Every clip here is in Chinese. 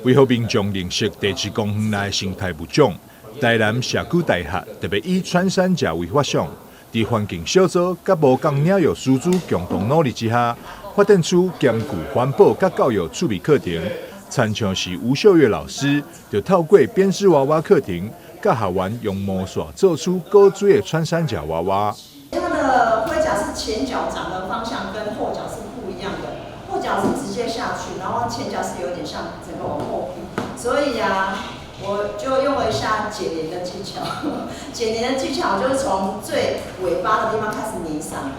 为好民众认识地质公园内生态物种，台南社区大学特别以穿山甲为发想，在环境小组甲无共领域师资共同努力之下，发展出兼具环保甲教育趣味课程。参像是吴秀月老师，就透过编织娃娃课程，甲学员用魔刷做出高水的穿山甲娃娃。它的盔甲是前脚长的方向跟后脚是不一样的，后脚是直接下去，然后前脚是有点像整个往后劈，所以我就用了一下剪黏的技巧。剪黏的技巧就是从最尾巴的地方开始粘上。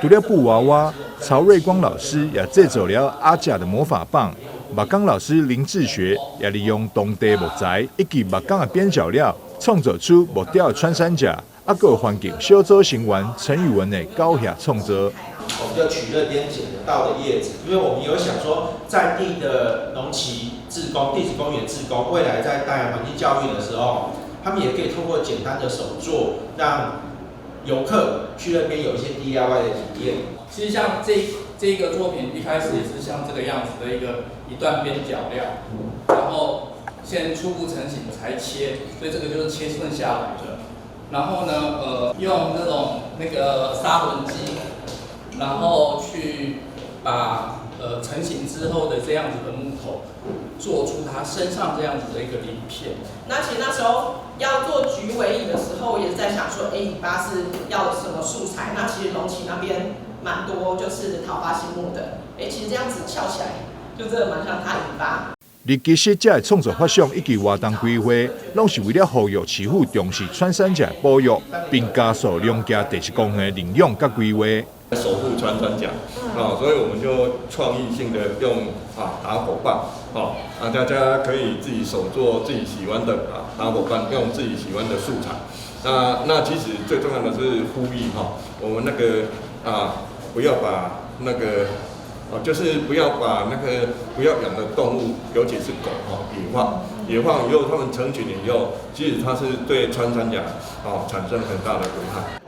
除了布娃娃，曹瑞光老师也制作了阿甲的魔法棒。木工老师林志学也利用当地木材以及木工的边角料，创造出木雕的穿山甲，还有环境小组成员陈宇文的高雅创作。我们就取那边捡得到的叶子，因为我们有想说，在地的农旗志工、地质公园志工，未来在带环境教育的时候，他们也可以透过简单的手作，让游客去那边有一些 DIY 的体验。其实像这个作品一开始也是像这个样子的一段边角料，然后先初步成型才切，所以这个就是切顺下来的。然后呢，用那个砂轮机，然后去把成型之后的这样子的木头，做出它身上这样子的一个鳞片。那其实那时候要做菊尾椅的时候，也是在想说，尾巴是要什么素材？那其实龙崎那边蛮多就是桃花心木的，其实这样子翘起来，就真的蛮像它尾巴。而其实这创作发想以及活动规划，拢是为了呼吁市府重视穿山甲保育，并加速两家地质公园的领用甲规划。守护穿山甲，所以我们就创意性的用打火棒，大家可以自己手做自己喜欢的打火棒，用自己喜欢的素材。那其实最重要的是呼吁我们那个不要把那个就是不要把那个不要养的动物，尤其是狗野放以后，它们成群以后，其实它是对穿山甲产生很大的危害。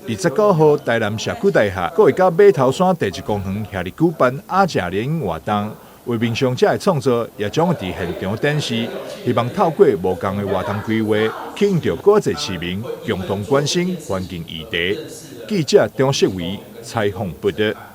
29号，台南社区大学阁会甲马头山地质公园合力举办阿甲联谊活动，为民众这的创作也将会伫现场展示，希望透过无同的活动规划，吸引到更多市民共同关心环境议题。记者张世伟采访报道。